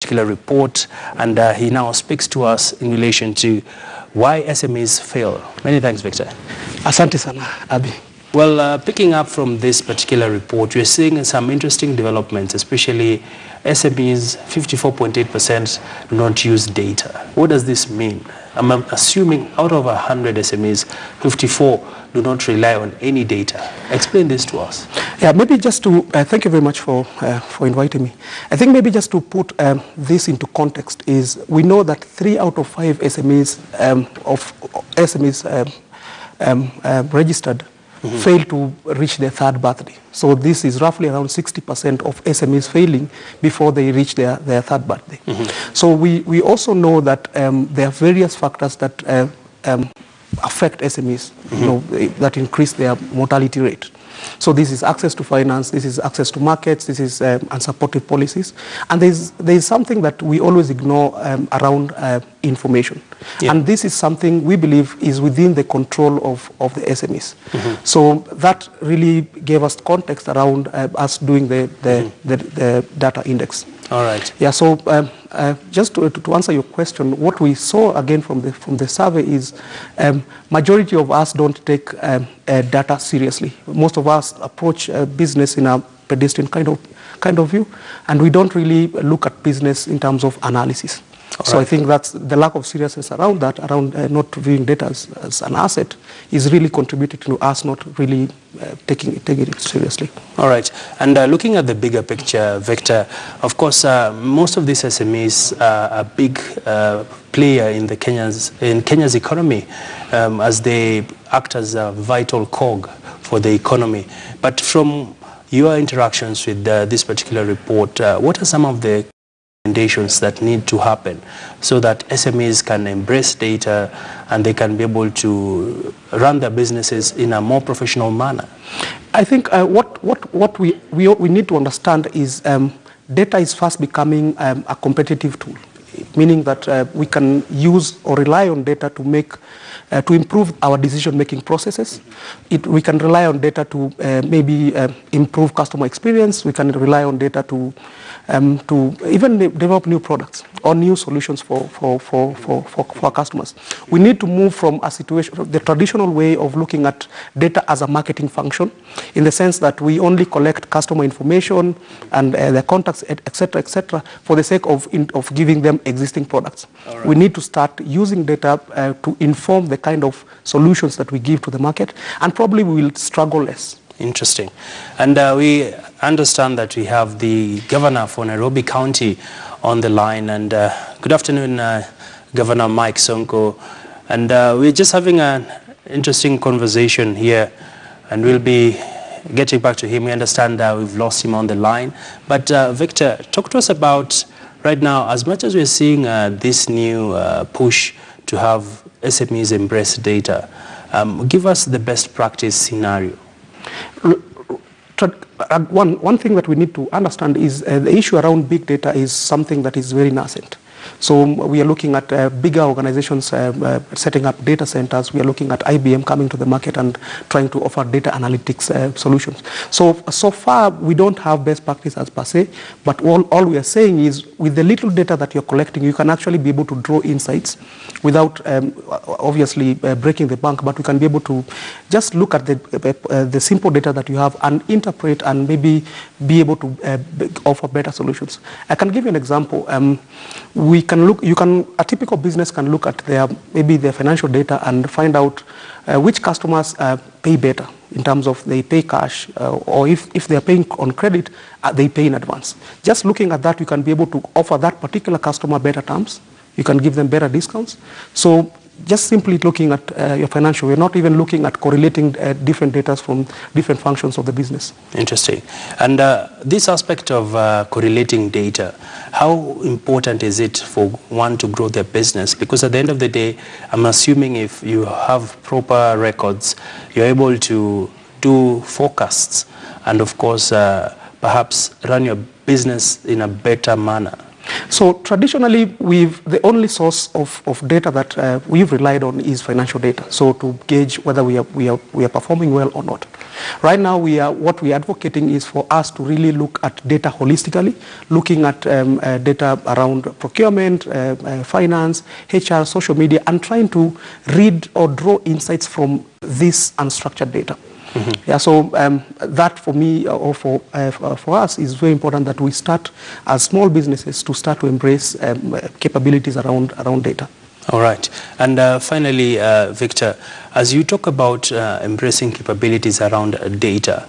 particular report, and he now speaks to us in relation to why SMEs fail. Many thanks, Victor. Asante sana, Abi. Well, picking up from this particular report, we're seeing some interesting developments, especially SMEs, 54.8% do not use data. What does this mean? I'm assuming out of 100 SMEs, 54 do not rely on any data. Explain this to us. Yeah, maybe just to, thank you very much for inviting me. I think maybe just to put this into context is we know that 3 out of 5 SMEs registered fail to reach their 3rd birthday. So this is roughly around 60% of SMEs failing before they reach their 3rd birthday. So we also know that there are various factors that affect SMEs, you know, that increase their mortality rate. So this is access to finance, this is access to markets, this is unsupportive policies. And there's something that we always ignore around information. Yeah. And this is something we believe is within the control of the SMEs. So that really gave us context around us doing the data index. All right. Yeah, so just to answer your question, what we saw again from the survey is majority of us don't take data seriously. Most of us approach business in a pedestrian kind of view, and we don't really look at business in terms of analysis. So I think that's the lack of seriousness around that, around not viewing data as an asset, is really contributing to us not really taking it seriously. All right. And looking at the bigger picture, Victor, of course, most of these SMEs are a big player in Kenya's economy, as they act as a vital cog for the economy. But from your interactions with this particular report, what are some of the recommendations that need to happen so that SMEs can embrace data and they can be able to run their businesses in a more professional manner? I think what we need to understand is data is fast becoming a competitive tool, meaning that we can use or rely on data to make to improve our decision-making processes. We can rely on data to maybe improve customer experience. We can rely on data to even develop new products or new solutions for our customers. We need to move from a situation, the traditional way of looking at data as a marketing function, in the sense that we only collect customer information and their contacts, etc., for the sake of giving them existing products. Right. We need to start using data to inform the kind of solutions that we give to the market, and probably we will struggle less. Interesting. And we understand that we have the governor for Nairobi County on the line. And good afternoon, Governor Mike Sonko. And we're just having an interesting conversation here, and we'll be getting back to him. We understand that we've lost him on the line. But Victor, talk to us about right now, as much as we're seeing this new push to have SMEs embrace data, give us the best practice scenario. One thing that we need to understand is the issue around big data is something that is very nascent. So we are looking at bigger organizations setting up data centers. We are looking at IBM coming to the market and trying to offer data analytics solutions. So far, we don't have best practices per se, but all we are saying is with the little data that you're collecting, you can actually be able to draw insights without obviously breaking the bank, but we can be able to just look at the simple data that you have and interpret and maybe be able to offer better solutions. I can give you an example. A typical business can look at maybe their financial data and find out which customers pay better in terms of they pay cash, or if they are paying on credit, they pay in advance. Just looking at that, you can be able to offer that particular customer better terms. You can give them better discounts. So just simply looking at your financial, we're not even looking at correlating different data from different functions of the business. Interesting. And this aspect of correlating data, how important is it for one to grow their business? Because at the end of the day, I'm assuming if you have proper records, you're able to do forecasts and, of course, perhaps run your business in a better manner. So traditionally, the only source of data that we've relied on is financial data. So to gauge whether we are performing well or not. Right now, what we are advocating is for us to really look at data holistically, looking at data around procurement, finance, HR, social media, and trying to read or draw insights from this unstructured data. Mm-hmm. Yeah, so that for me or for us is very important that we start as small businesses to start to embrace capabilities around data. All right. And finally, Victor, as you talk about embracing capabilities around data,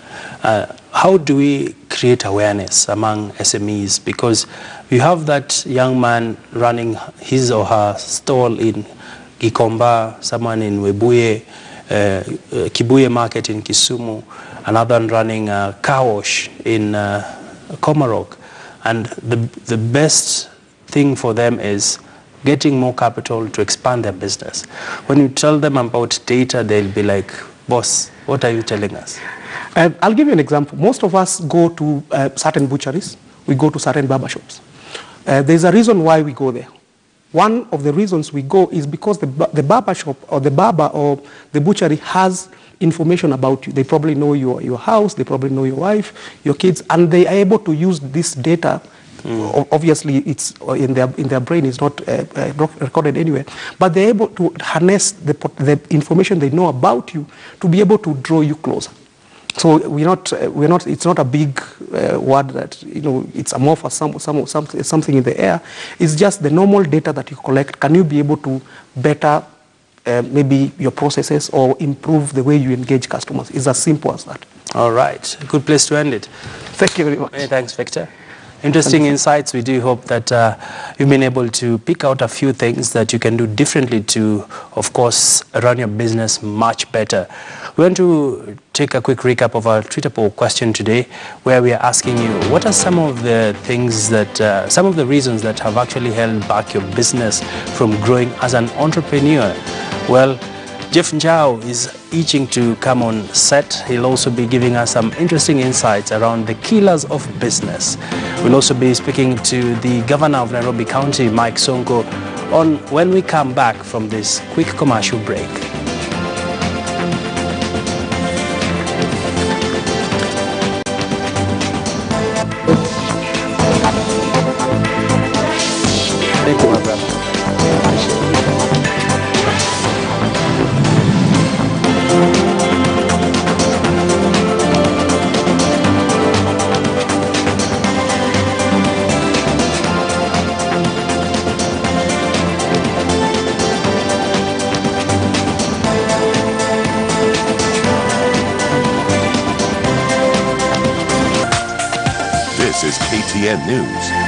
how do we create awareness among SMEs? Because you have that young man running his or her stall in Gikomba, someone in Webuye, Kibuye Market in Kisumu, another one running a car wash in Komarok. And the best thing for them is getting more capital to expand their business. When you tell them about data, they'll be like, boss, what are you telling us? I'll give you an example. Most of us go to certain butcheries. We go to certain barber shops. There's a reason why we go there. One of the reasons we go is because the barber shop or the barber or the butchery has information about you. They probably know your house, they probably know your wife, your kids, and they are able to use this data. Obviously, it's in their brain. It's not recorded anywhere, but they're able to harness the information they know about you to be able to draw you closer. So it's not a big word that it's amorphous, something in the air. It's just the normal data that you collect. Can you be able to better maybe your processes or improve the way you engage customers? It's as simple as that. All right, good place to end it. Thank you very much. Many thanks, Victor. Interesting insights. We do hope that you've been able to pick out a few things that you can do differently to, of course, run your business much better. We want to take a quick recap of our Twitter poll question today, where we are asking you, what are some of the things that, some of the reasons that have actually held back your business from growing as an entrepreneur? Well, Jeff Njau is itching to come on set. He'll also be giving us some interesting insights around the killers of business. We'll also be speaking to the Governor of Nairobi County, Mike Sonko, on when we come back from this quick commercial break. Thank you, my brother. This is KTN News.